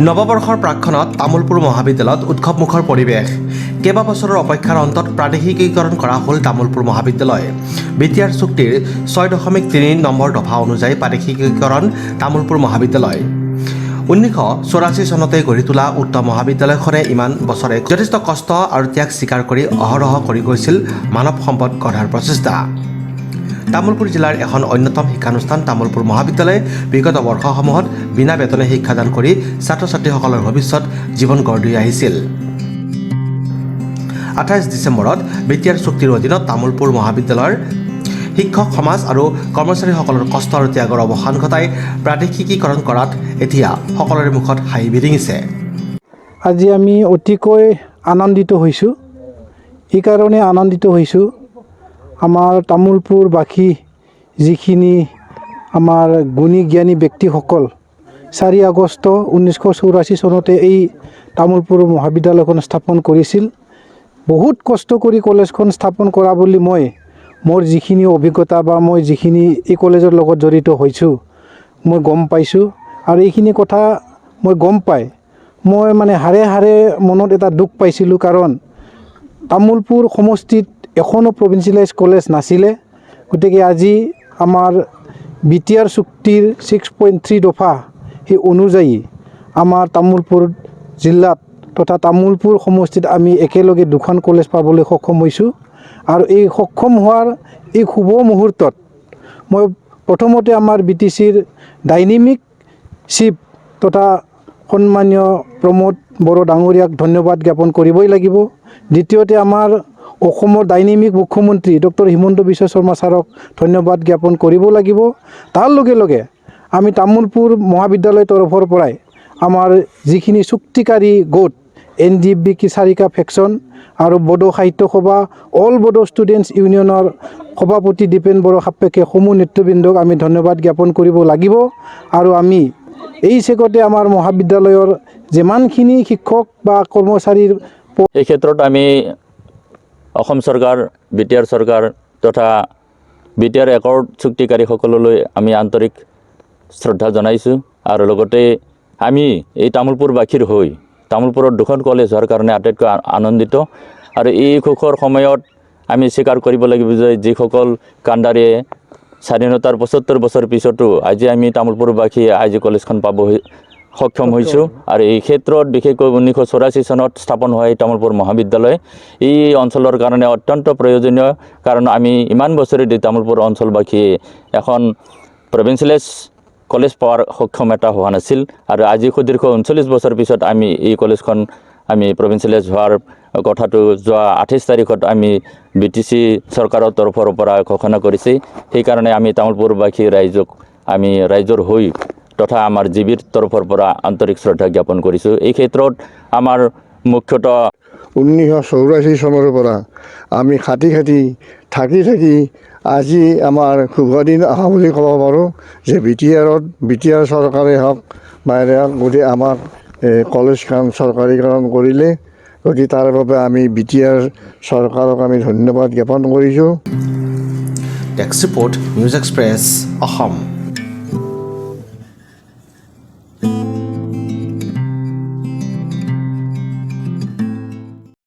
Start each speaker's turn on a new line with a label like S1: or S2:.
S1: নৱবৰ্ষৰ প্ৰাক্ষণত তামোলপুৰ মহাবিদ্যালয়ত উৎসৱমুখৰ পৰিৱেশ। কেইবা বছৰৰ অপেক্ষাৰ অন্তত প্ৰাদেশিকীকৰণ কৰা হ'ল তামোলপুৰ মহাবিদ্যালয়। বিটিআৰ চুক্তিৰ ৬.৩ নম্বৰ দফা অনুযায়ী প্ৰাদেশিকীকৰণ তামোলপুৰ মহাবিদ্যালয়। 1984 চনতে গঢ়ি তোলা উক্ত মহাবিদ্যালয়খনে ইমান বছৰে যথেষ্ট কষ্ট আৰু ত্যাগ স্বীকাৰ কৰি অহৰহ কৰি গৈছিল মানৱ সম্পদ গঢ়াৰ প্ৰচেষ্টা। তামোলপুৰ জিলাৰ এখন অন্যতম শিক্ষানুষ্ঠান তামোলপুৰ মহাবিদ্যালয়ে বিগত বৰ্ষসমূহত বিনা বেতনে শিক্ষাদান কৰি ছাত্ৰ ছাত্ৰীসকলৰ ভৱিষ্যত জীৱন গঢ় দি আহিছিল। 28 ডিচেম্বৰত বিটিআৰ চুক্তিৰ অধীনত তামোলপুৰ মহাবিদ্যালয়ৰ শিক্ষক সমাজ আৰু কৰ্মচাৰীসকলৰ কষ্ট আৰু ত্যাগৰ অৱসান ঘটাই প্ৰাদেশিকীকৰণ কৰাত এতিয়া সকলোৰে মুখত হাঁহি বিৰিঙিছে।
S2: আজি আমি অতিকৈ আনন্দিত হৈছোঁ। এই কাৰণে আনন্দিত হৈছোঁ, আমাৰ তামোলপুৰবাসী যিখিনি আমাৰ গুণী জ্ঞানী ব্যক্তিসকল 4 আগষ্ট 1984 চনতে এই তামোলপুৰ মহাবিদ্যালয়খন স্থাপন কৰিছিল। বহুত কষ্ট কৰি কলেজখন স্থাপন কৰা বুলি মোৰ যিখিনি অভিজ্ঞতা বা মই যিখিনি এই কলেজৰ লগত জড়িত হৈছোঁ মই গম পাইছোঁ। আৰু এইখিনি কথা মই গম পাই মই হাৰে হাৰে মনত এটা দুখ পাইছিলোঁ, কাৰণ তামোলপুৰ সমষ্টিত এখনো প্ৰভিঞ্চিয়েলাইজ কলেজ নাছিলে। গতিকে আজি আমাৰ বিটিআৰ চুক্তিৰ 6.3 দফা সেই অনুযায়ী আমাৰ তামোলপুৰ জিলাত তথা তামোলপুৰ সমষ্টিত আমি একেলগে দুখন কলেজ পাবলৈ সক্ষম হৈছোঁ। আৰু এই সক্ষম হোৱাৰ এই শুভ মুহূৰ্তত মই প্ৰথমতে আমাৰ BTCৰ ডাইনেমিক চিফ তথা সন্মানীয় প্ৰমোদ বড়ো ডাঙৰীয়াক ধন্যবাদ জ্ঞাপন কৰিবই লাগিব। দ্বিতীয়তে আমাৰ অসমৰ ডাইনেমিক মুখ্যমন্ত্ৰী ডক্টৰ হিমন্ত বিশ্ব শৰ্মা ছাৰক ধন্যবাদ জ্ঞাপন কৰিব লাগিব। তাৰ লগে লগে আমি তামোলপুৰ মহাবিদ্যালয়ৰ তৰফৰ পৰাই আমাৰ যিখিনি চুক্তিকাৰী গোট NDFB চাৰিকা ফেকশ্যন আৰু বড়ো সাহিত্য সভা অল বড়ো ষ্টুডেণ্টছ ইউনিয়নৰ সভাপতি দীপেন বড়ো সাপেক্ষে সমূহ নেতৃবৃন্দক আমি ধন্যবাদ জ্ঞাপন কৰিব লাগিব। আৰু আমি এই চেগতে আমাৰ মহাবিদ্যালয়ৰ যিমানখিনি শিক্ষক বা কৰ্মচাৰীৰ
S3: এই ক্ষেত্ৰত আমি অসম চৰকাৰ, বিটিআৰ চৰকাৰ তথা বিটিআৰ একৰ্ড চুক্তিকাৰীসকললৈ আমি আন্তৰিক শ্ৰদ্ধা জনাইছোঁ। আৰু লগতে আমি এই তামোলপুৰবাসীৰ হৈ তামোলপুৰত দুখন কলেজ হোৱাৰ কাৰণে আটাইতকৈ আনন্দিত। আৰু এই সুখৰ সময়ত আমি স্বীকাৰ কৰিব লাগিব যে যিসকল কাণ্ডাৰীয়ে স্বাধীনতাৰ 75 বছৰ পিছতো আজি আমি তামোলপুৰবাসী আজি কলেজখন পাব সক্ষম হৈছোঁ। আৰু এই ক্ষেত্ৰত বিশেষকৈ 1984 চনত স্থাপন হোৱা এই তামোলপুৰ মহাবিদ্যালয় এই অঞ্চলৰ কাৰণে অত্যন্ত প্ৰয়োজনীয়, কাৰণ আমি ইমান বছৰেদি তামোলপুৰ অঞ্চলবাসীয়ে এখন প্ৰভিঞ্চিয়েলাইজ কলেজ পোৱাৰ সক্ষমতা হোৱা নাছিল। আৰু আজি সুদীৰ্ঘ 39 বছৰ পিছত আমি এই কলেজখন আমি প্ৰভিঞ্চিয়েলাইজ হোৱাৰ কথাটো যোৱা 28 তাৰিখত আমি BTC চৰকাৰৰ তৰফৰ পৰা ঘোষণা কৰিছে। সেইকাৰণে আমি তামোলপুৰবাসী আমি ৰাইজৰ হৈ তথা আমাৰ জিবিৰ তৰফৰ পৰা আন্তৰিক শ্ৰদ্ধা জ্ঞাপন কৰিছোঁ। এই ক্ষেত্ৰত আমাৰ মুখ্যতঃ
S4: 1984 চনৰ পৰা আমি খাটি থাকি আজি আমাৰ শুভ দিন অহা বুলি ক'ব পাৰোঁ যে বিটিআৰ চৰকাৰে হওক বা গতিকে আমাক কলেজখন চৰকাৰীকৰণ কৰিলে। গতিকে তাৰ বাবে আমি বিটিআৰ চৰকাৰক আমি ধন্যবাদ জ্ঞাপন কৰিছোঁ।
S1: Desk report, news express, Assam.